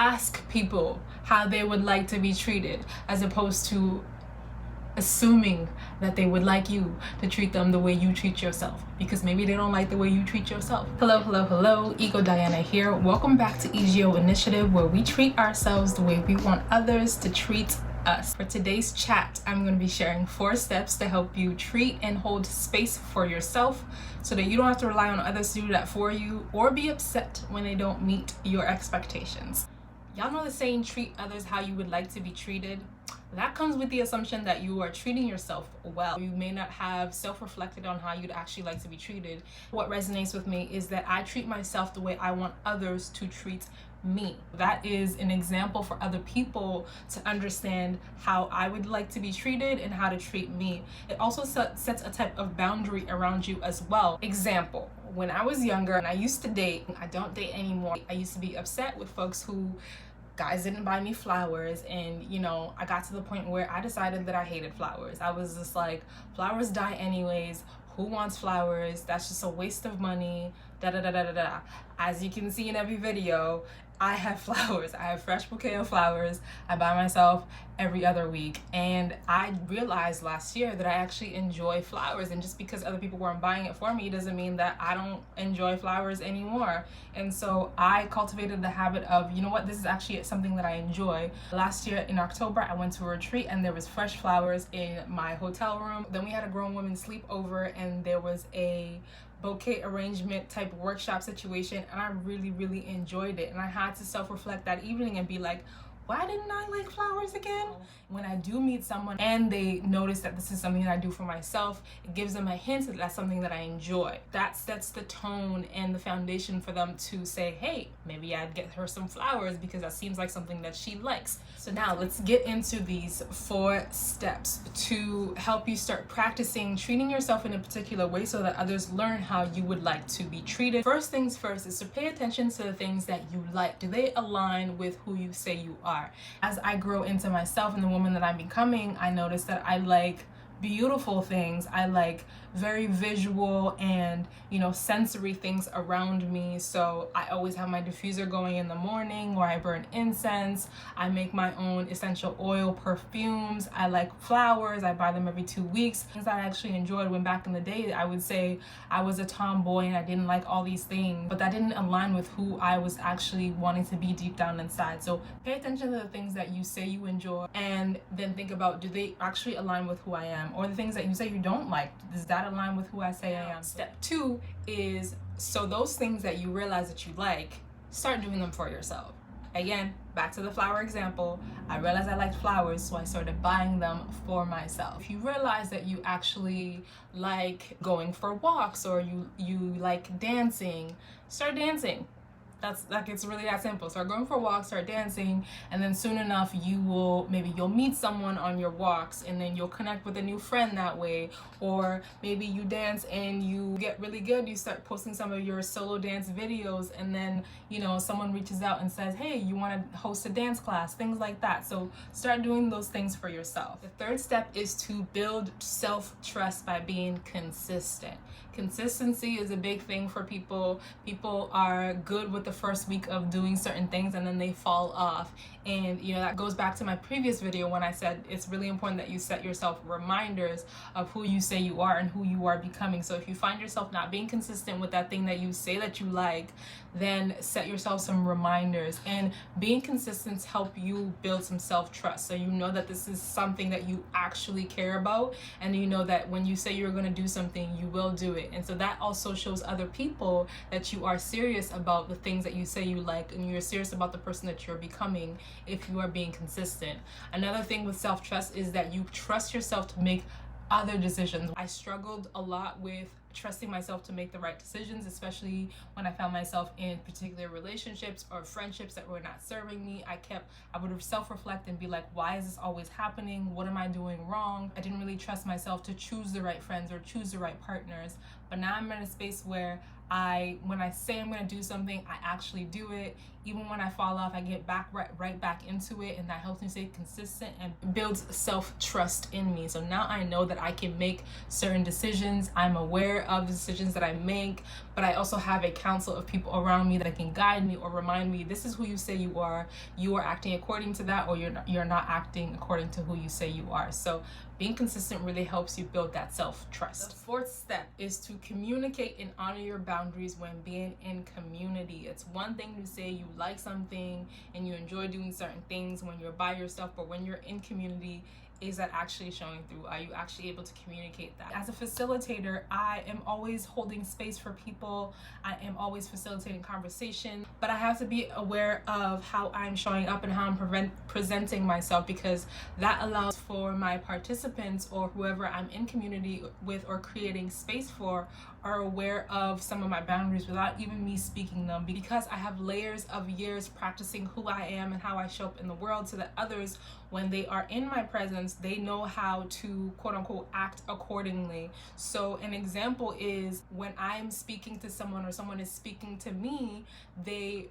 ask people how they would like to be treated, as opposed to assuming that they would like you to treat them the way you treat yourself, because maybe they don't like the way you treat yourself. Hello, Ego Diana here. Welcome back to EGO Initiative, where we treat ourselves the way we want others to treat us. For today's chat, I'm going to be sharing 4 steps to help you treat and hold space for yourself so that you don't have to rely on others to do that for you or be upset when they don't meet your expectations. Y'all know the saying, treat others how you would like to be treated? That comes with the assumption that you are treating yourself well. You may not have self-reflected on how you'd actually like to be treated. What resonates with me is that I treat myself the way I want others to treat me. That is an example for other people to understand how I would like to be treated and how to treat me. It also sets a type of boundary around you as well. Example, when I was younger and I used to date, I don't date anymore. I used to be upset with folks who guys didn't buy me flowers, and I got to the point where I decided that I hated flowers. I was just like, flowers die anyways, who wants flowers? That's just a waste of money, da da da da da da. As you can see in every video, I have flowers. I have fresh bouquet of flowers. I buy myself every other week. And I realized last year that I actually enjoy flowers. And just because other people weren't buying it for me doesn't mean that I don't enjoy flowers anymore. And so I cultivated the habit of, you know what, this is actually something that I enjoy. Last year in October, I went to a retreat and there was fresh flowers in my hotel room. Then we had a grown woman sleep over and there was a bouquet arrangement type workshop situation, and I really enjoyed it. And I had to self-reflect that evening and be like, why didn't I like flowers again? When I do meet someone and they notice that this is something that I do for myself, it gives them a hint that that's something that I enjoy. That sets the tone and the foundation for them to say, hey, maybe I'd get her some flowers because that seems like something that she likes. So now let's get into these 4 steps to help you start practicing treating yourself in a particular way so that others learn how you would like to be treated. First things first is to pay attention to the things that you like. Do they align with who you say you are? As I grow into myself and the woman that I'm becoming, I notice that I like beautiful things. I like very visual and sensory things around me. So I always have my diffuser going in the morning, or I burn incense. I make my own essential oil perfumes. I like flowers. I buy them every 2 weeks. Things that I actually enjoyed when back in the day I would say I was a tomboy and I didn't like all these things, but that didn't align with who I was actually wanting to be deep down inside. So pay attention to the things that you say you enjoy and then think about, do they actually align with who I am? Or the things that you say you don't like, does that align with who I say I am? Step 2 is, so those things that you realize that you like, start doing them for yourself. Again, back to the flower example, I realized I liked flowers, so I started buying them for myself. If you realize that you actually like going for walks, or you like dancing, start dancing. That's like, it's really that simple. Start going for walks, start dancing, and then soon enough you'll meet someone on your walks, and then you'll connect with a new friend that way. Or maybe you dance and you get really good, you start posting some of your solo dance videos, and then someone reaches out and says, hey, you want to host a dance class, things like that. So start doing those things for yourself. The 3rd step is to build self-trust by being consistent. Consistency is a big thing for people. People are good with the first week of doing certain things and then they fall off. And that goes back to my previous video when I said it's really important that you set yourself reminders of who you say you are and who you are becoming. So if you find yourself not being consistent with that thing that you say that you like, then set yourself some reminders. And being consistent help you build some self-trust, so you know that this is something that you actually care about, and you know that when you say you're going to do something, you will do it. And so that also shows other people that you are serious about the things that you say you like, and you're serious about the person that you're becoming if you are being consistent. Another thing with self-trust is that you trust yourself to make other decisions. I struggled a lot with trusting myself to make the right decisions, especially when I found myself in particular relationships or friendships that were not serving me. I would self-reflect and be like, why is this always happening? What am I doing wrong? I didn't really trust myself to choose the right friends or choose the right partners. But now I'm in a space where When I say I'm going to do something, I actually do it. Even when I fall off, I get back right back into it, and that helps me stay consistent and builds self-trust in me. So now I know that I can make certain decisions. I'm aware of the decisions that I make, but I also have a council of people around me that can guide me or remind me, this is who you say you are acting according to that, or you're not acting according to who you say you are. So being consistent really helps you build that self-trust. The fourth step is to communicate and honor your boundaries when being in community. It's one thing to say you like something and you enjoy doing certain things when you're by yourself, but when you're in community, is that actually showing through? Are you actually able to communicate that? As a facilitator, I am always holding space for people. I am always facilitating conversation, but I have to be aware of how I'm showing up and how I'm presenting myself, because that allows for my participants or whoever I'm in community with or creating space for are aware of some of my boundaries without even me speaking them, because I have layers of years practicing who I am and how I show up in the world, so that others, when they are in my presence, they know how to quote unquote act accordingly. So an example is when I'm speaking to someone or someone is speaking to me, they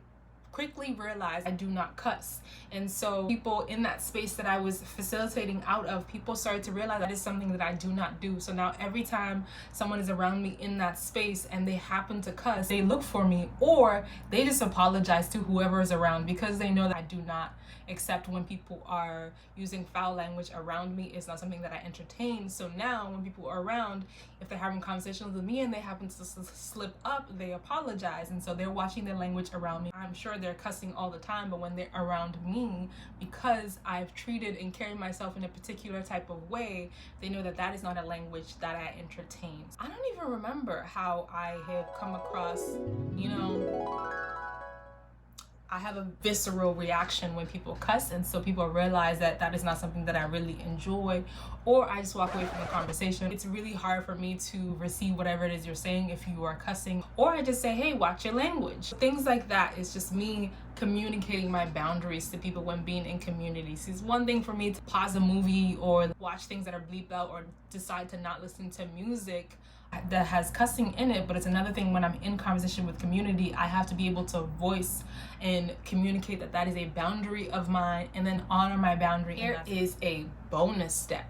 quickly realize I do not cuss. And so people in that space that I was facilitating out of, people started to realize that is something that I do not do. So now every time someone is around me in that space and they happen to cuss, they look for me, or they just apologize to whoever is around, because they know that I do not accept when people are using foul language around me. It's not something that I entertain. So now when people are around, if they're having conversations with me and they happen to slip up, they apologize. And so they're watching their language around me. I'm sure they're cussing all the time, but when they're around me, because I've treated and carried myself in a particular type of way, they know that that is not a language that I entertain. I don't even remember how I had come across, I have a visceral reaction when people cuss, and so people realize that that is not something that I really enjoy, or I just walk away from the conversation. It's really hard for me to receive whatever it is you're saying if you are cussing, or I just say, hey, watch your language. Things like that is just me communicating my boundaries to people when being in communities. It's one thing for me to pause a movie or watch things that are bleeped out, or decide to not listen to music that has cussing in it, but it's another thing when I'm in conversation with community. I have to be able to voice and communicate that that is a boundary of mine, and then honor my boundary. Here is a bonus step.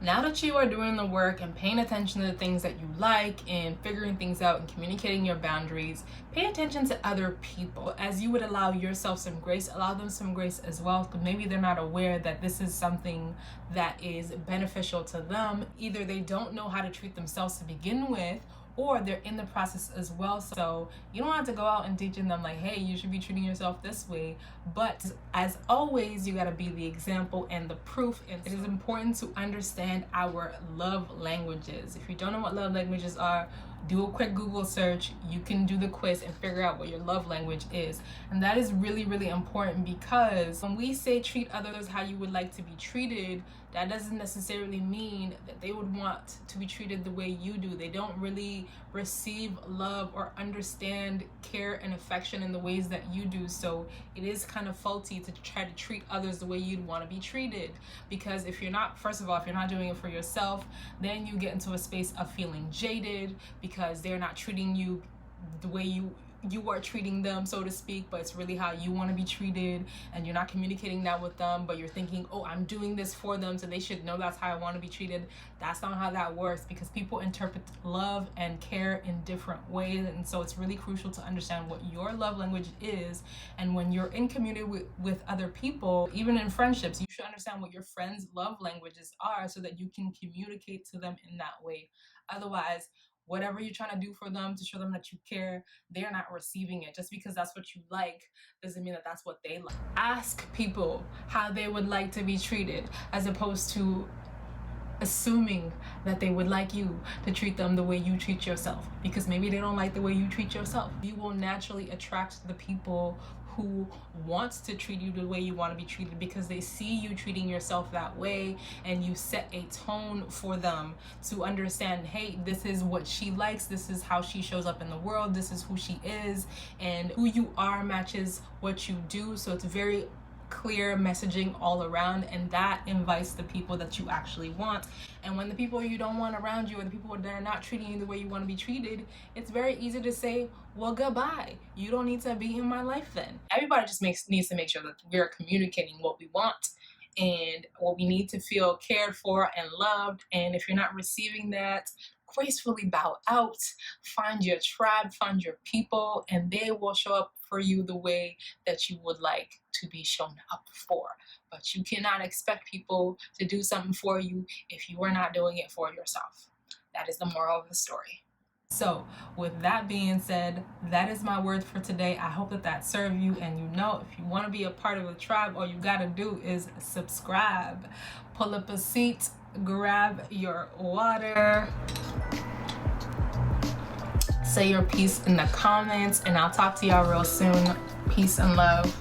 Now that you are doing the work and paying attention to the things that you like and figuring things out and communicating your boundaries, pay attention to other people. As you would allow yourself some grace, allow them some grace as well, because maybe they're not aware that this is something that is beneficial to them. Either they don't know how to treat themselves to begin with, or they're in the process as well. So you don't have to go out and teaching them like, hey, you should be treating yourself this way. But as always, you got to be the example and the proof. And it is important to understand our love languages. If you don't know what love languages are, do a quick Google search. You can do the quiz and figure out what your love language is. And that is really, really important, because when we say treat others how you would like to be treated, that doesn't necessarily mean that they would want to be treated the way you do. They don't really receive love or understand care and affection in the ways that you do. So it is kind of faulty to try to treat others the way you'd want to be treated, because if you're not, first of all, if you're not doing it for yourself, then you get into a space of feeling jaded because they're not treating you the way you are treating them, so to speak, but it's really how you want to be treated, and you're not communicating that with them, but you're thinking, oh, I'm doing this for them, so they should know that's how I want to be treated. That's not how that works, because people interpret love and care in different ways. And so it's really crucial to understand what your love language is. And when you're in community with other people, even in friendships, you should understand what your friends' love languages are, so that you can communicate to them in that way. Otherwise, whatever you're trying to do for them to show them that you care, they're not receiving it. Just because that's what you like doesn't mean that that's what they like. Ask people how they would like to be treated, as opposed to assuming that they would like you to treat them the way you treat yourself, because maybe they don't like the way you treat yourself. You will naturally attract the people who wants to treat you the way you want to be treated, because they see you treating yourself that way, and you set a tone for them to understand, hey, this is what she likes, this is how she shows up in the world, this is who she is, and who you are matches what you do. So it's very clear messaging all around, and that invites the people that you actually want. And when the people you don't want around you, or the people that are not treating you the way you want to be treated, it's very easy to say, well, goodbye. You don't need to be in my life then. Everybody just needs to make sure that we're communicating what we want and what we need to feel cared for and loved. And if you're not receiving that, gracefully bow out, find your tribe, find your people, and they will show up for you the way that you would like to be shown up for. But you cannot expect people to do something for you if you are not doing it for yourself. That is the moral of the story. So with that being said, that is my word for today. I hope that served you, and if you want to be a part of the tribe, all you got to do is subscribe. Pull up a seat, grab your water, say your piece in the comments, and I'll talk to y'all real soon. Peace and love.